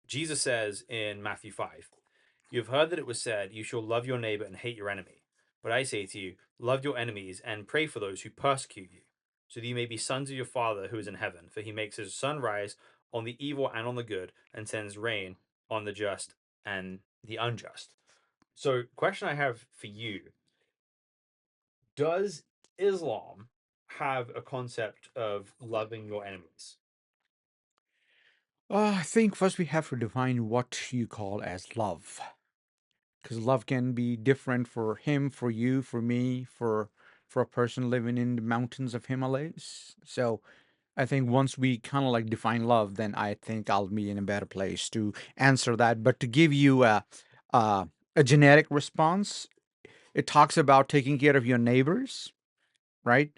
Jesus says in Matthew 5, "You have heard that it was said, 'You shall love your neighbor and hate your enemy.' But I say to you, love your enemies and pray for those who persecute you, so that you may be sons of your Father who is in heaven. For he makes his sun rise on the evil and on the good, and sends rain on the just and the unjust." So, question I have for you: does Islam have a concept of loving your enemies? I think first we have to define what you call as love, because love can be different for him, for you, for me, for a person living in the mountains of Himalayas. So I think once we kind of like define love, then I think I'll be in a better place to answer that. But to give you a, a generic response, it talks about taking care of your neighbors, right?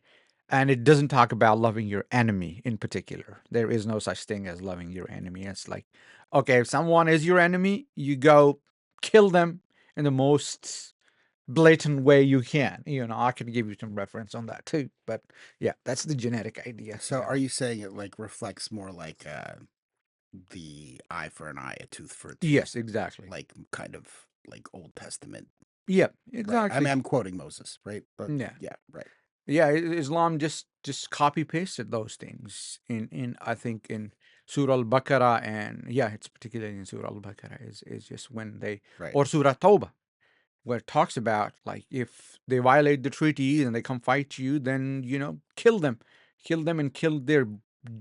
And it doesn't talk about loving your enemy in particular. There is no such thing as loving your enemy. It's like, okay, if someone is your enemy, you go kill them in the most blatant way you can. I can give you some reference on that too. But yeah, that's the genetic idea. So are you saying it like reflects more like the eye for an eye, a tooth for a tooth, Yes, exactly. like kind of like Old Testament, Yeah, right? I mean, exactly. I'm quoting Moses, right? But Yeah. yeah, right. Yeah, Islam just copy pasted those things in I think in Surah Al-Baqarah, and yeah, it's particularly in Surah Al-Baqarah is just when they, Right. or Surah Tawbah, where it talks about like if they violate the treaty and they come fight you, then kill them and kill their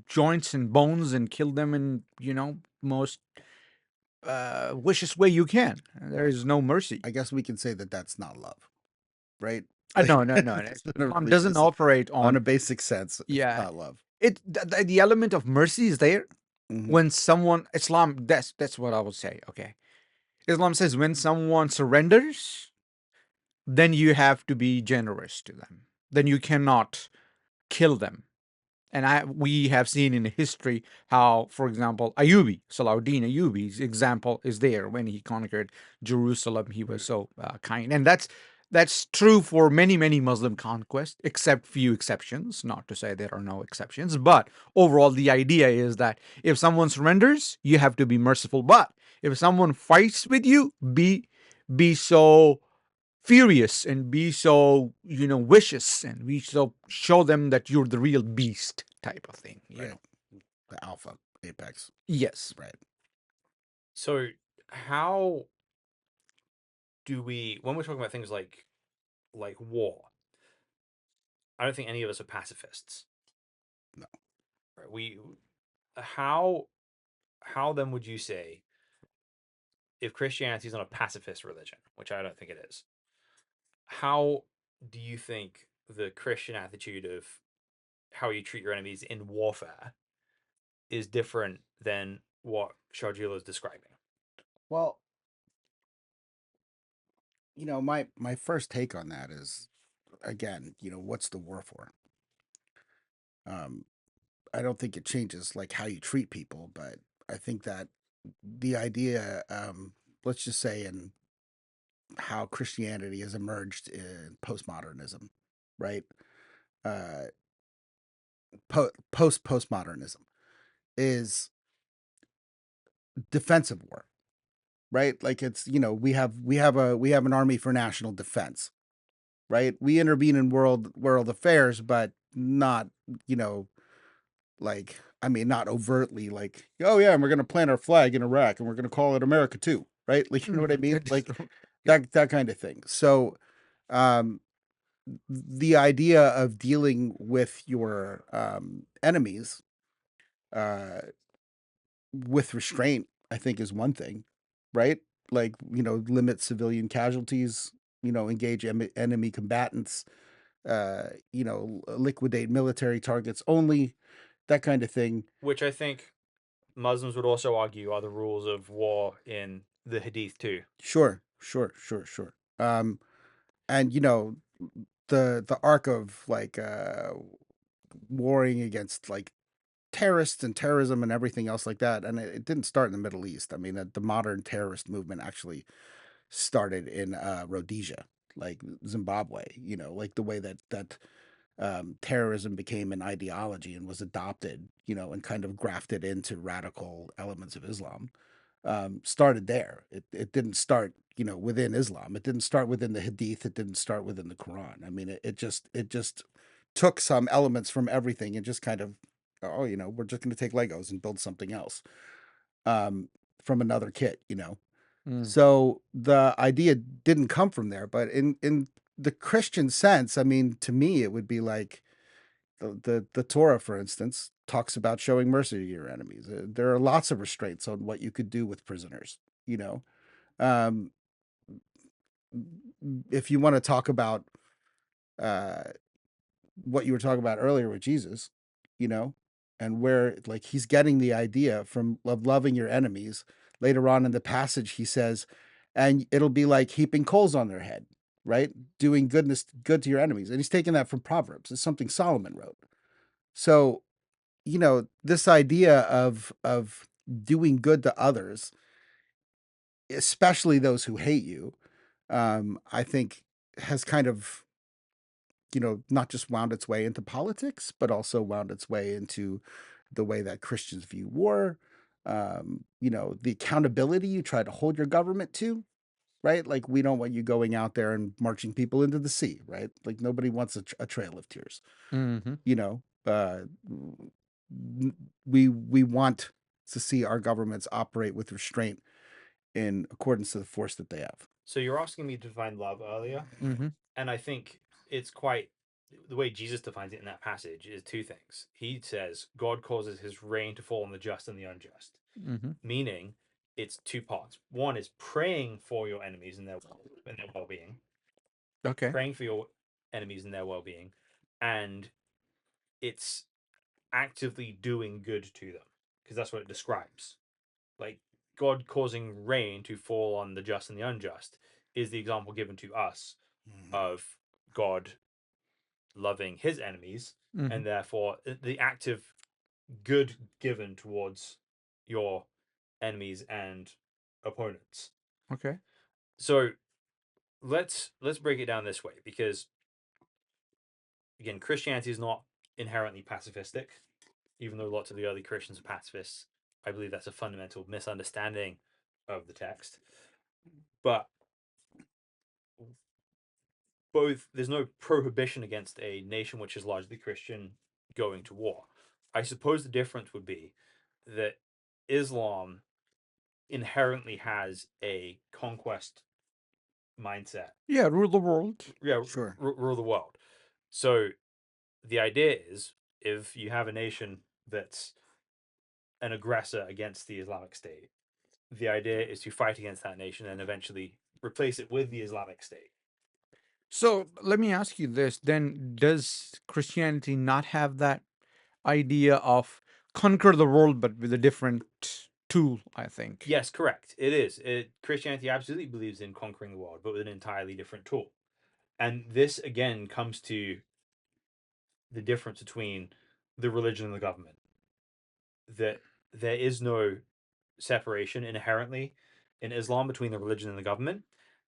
joints and bones and kill them in most vicious way you can. There Right. is no mercy. I guess we can say that that's not love, right? No, no, no. It's on a Islam really doesn't operate on on, a basic sense, it's yeah. not love. The element of mercy is there Hmm. when someone Islam that's what I would say. Okay, Islam says when someone surrenders, then you have to be generous to them. Then you cannot kill them. And we have seen in history how, for example, Salahuddin Ayyubi's example is there when he conquered Jerusalem. He was so kind, and that's true for many Muslim conquests, except few exceptions. Not to say there are no exceptions, but overall, the idea is that if someone surrenders, you have to be merciful. But if someone fights with you, be so furious and be so vicious and be so show them that you're the real beast type of thing. Right. The alpha apex. Yes. Right. So, how do we, when we're talking about things like war, I don't think any of us are pacifists. No. Right? How then would you say, if Christianity is not a pacifist religion, which I don't think it is, how do you think the Christian attitude of how you treat your enemies in warfare is different than what Sharjila is describing? Well, my first take on that is, again, what's the war for? Um, I don't think it changes like how you treat people, but I think that the idea, let's just say, in how Christianity has emerged in postmodernism, right? Uh, postmodernism is defensive war, right? Like it's we have an army for national defense, right? We intervene in world affairs, but not you know like I mean not overtly like, oh yeah, and we're gonna plant our flag in Iraq and we're gonna call it America too, right? Like you know what I mean? Like Yeah. that kind of thing. So um the idea of dealing with your enemies uh with restraint, I think, is one thing, right? Like, limit civilian casualties, engage enemy combatants, liquidate military targets only, that kind of thing. Which I think Muslims would also argue are the rules of war in the Hadith too. Sure, sure, sure, sure. And the arc of like warring against like terrorists and terrorism and everything else like that. And it didn't start in the Middle East. I mean, the modern terrorist movement actually started in Rhodesia, like Zimbabwe. Like the way that terrorism became an ideology and was adopted, and kind of grafted into radical elements of Islam. started there. It didn't start, within Islam. It didn't start within the Hadith. It didn't start within the Quran. I mean, it just took some elements from everything and just kind of, oh, we're just going to take Legos and build something else from another kit. Mm. So the idea didn't come from there, but in the Christian sense, I mean, to me, it would be like the Torah, for instance, talks about showing mercy to your enemies. There are lots of restraints on what you could do with prisoners. You know, um, if you want to talk about uh, what you were talking about earlier with Jesus, you know, and where like he's getting the idea from of loving your enemies. Later on in the passage, he says, and it'll be like heaping coals on their head, right? Doing good to your enemies. And he's taking that from Proverbs. It's something Solomon wrote. So, this idea of doing good to others, especially those who hate you, I think has kind of, not just wound its way into politics, but also wound its way into the way that Christians view war. The accountability you try to hold your government to, right? Like we don't want you going out there and marching people into the sea, right? Like nobody wants a trail of tears. Mm-hmm. We want to see our governments operate with restraint in accordance to the force that they have. So you're asking me to define love earlier, Mm-hmm. and I think it's quite the way Jesus defines it in that passage is two things. He says God causes his rain to fall on the just and the unjust, Mm-hmm. meaning it's two parts. One is praying for your enemies and their well-being, Okay. praying for your enemies and their well-being, and it's actively doing good to them because that's what it describes. Like God causing rain to fall on the just and the unjust is the example given to us of God loving his enemies Mm-hmm. and therefore the active good given towards your enemies and opponents. Okay. So let's break it down this way because again Christianity is not inherently pacifistic, even though lots of the early Christians are pacifists. I believe that's a fundamental misunderstanding of the text. But there's no prohibition against a nation which is largely Christian going to war. I suppose the difference would be that Islam inherently has a conquest mindset. Yeah, rule the world. Yeah, Sure. rule the world. So the idea is if you have a nation that's an aggressor against the Islamic State, the idea is to fight against that nation and eventually replace it with the Islamic State. So let me ask you this then: does Christianity not have that idea of conquer the world, but with a different tool? I think. Yes, correct. It is. Christianity absolutely believes in conquering the world, but with an entirely different tool. And this again comes to the difference between the religion and the government. That there is no separation inherently in Islam between the religion and the government,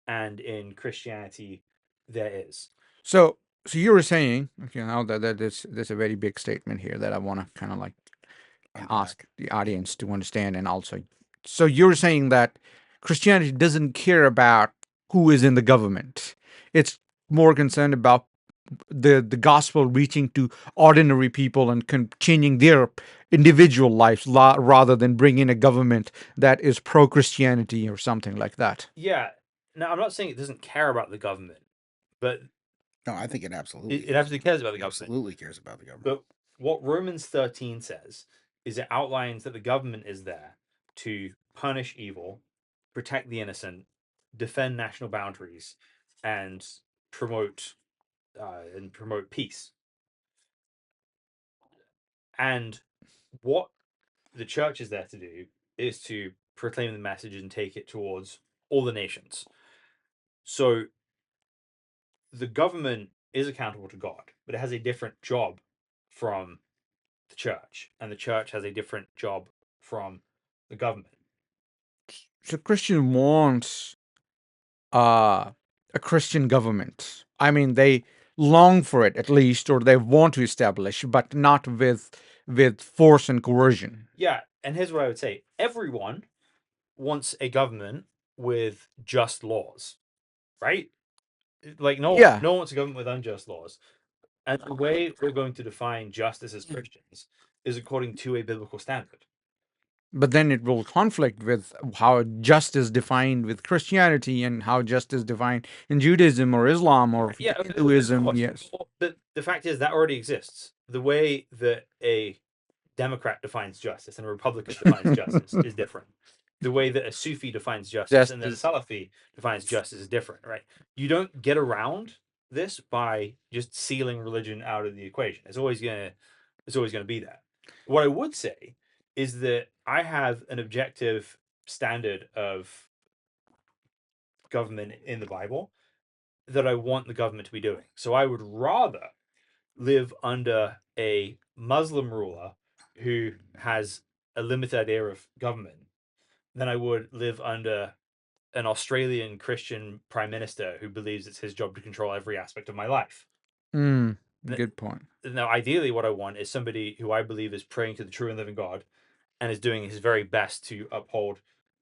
and in Christianity there is. So, you were saying, okay, now that there's a very big statement here that I want to kind of like ask the audience to understand, and also, so you're saying that Christianity doesn't care about who is in the government; it's more concerned about the gospel reaching to ordinary people and changing their individual lives rather than bringing a government that is pro Christianity or something like that. Yeah. Now I'm not saying it doesn't care about the government, but No, I think it absolutely it absolutely cares about the government. absolutely cares about the government. But what Romans 13 says is it outlines that the government is there to punish evil, protect the innocent, defend national boundaries, and promote peace. And what the church is there to do is to proclaim the message and take it towards all the nations. So the government is accountable to God, but it has a different job from the church, and the church has a different job from the government. So Christian wants a Christian government. I mean, they long for it at least, or they want to establish, but not with force and coercion. Yeah, and here's what I would say: everyone wants a government with just laws, right? Like no Yeah, one wants a government with unjust laws. And the way we're going to define justice as Christians is according to a biblical standard. but then it will conflict with how justice is defined with Christianity and how justice is defined in Judaism or Islam or Yeah, Hinduism. Yes. but the fact is that already exists. The way that a Democrat defines justice and a Republican defines justice is different. The way that a Sufi defines justice and that a Justice. Salafi defines justice is different, right? You don't get around this by just sealing religion out of the equation. It's always gonna be that. What I would say is that I have an objective standard of government in the Bible that I want the government to be doing. So I would rather live under a Muslim ruler who has a limited idea of government than I would live under an Australian Christian prime minister who believes it's his job to control every aspect of my life. Good point. Now, ideally, what I want is somebody who I believe is praying to the true and living God and is doing his very best to uphold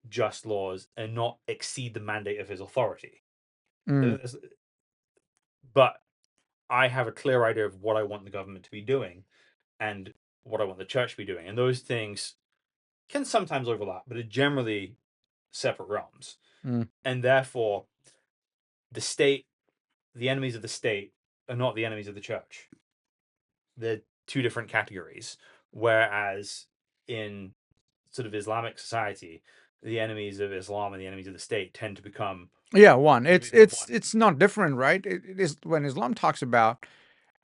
just laws and not exceed the mandate of his authority. But I have a clear idea of what I want the government to be doing and what I want the church to be doing. And those things can sometimes overlap, but are generally separate realms. And therefore, the state, the enemies of the state, are not the enemies of the church. They're two different categories. Whereas in sort of Islamic society, the enemies of Islam and the enemies of the state tend to become Yeah, one. one. It's not different, right? It is when Islam talks about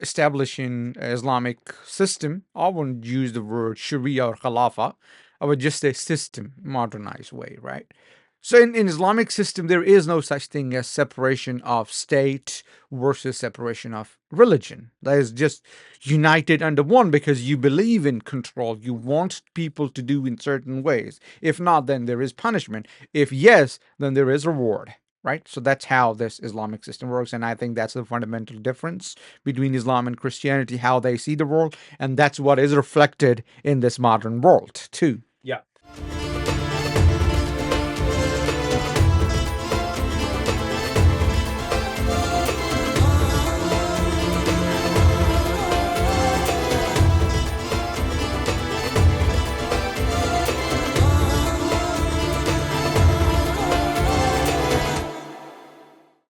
establishing an Islamic system. I wouldn't use the word Sharia or Khalifa. I would just say system, modernized way, right? So in Islamic system, there is no such thing as separation of state versus separation of religion. That is just united under one because you believe in control. You want people to do in certain ways. If not, then there is punishment. If yes, then there is reward. Right? So that's how this Islamic system works. And I think that's the fundamental difference between Islam and Christianity, how they see the world. And that's what is reflected in this modern world, too.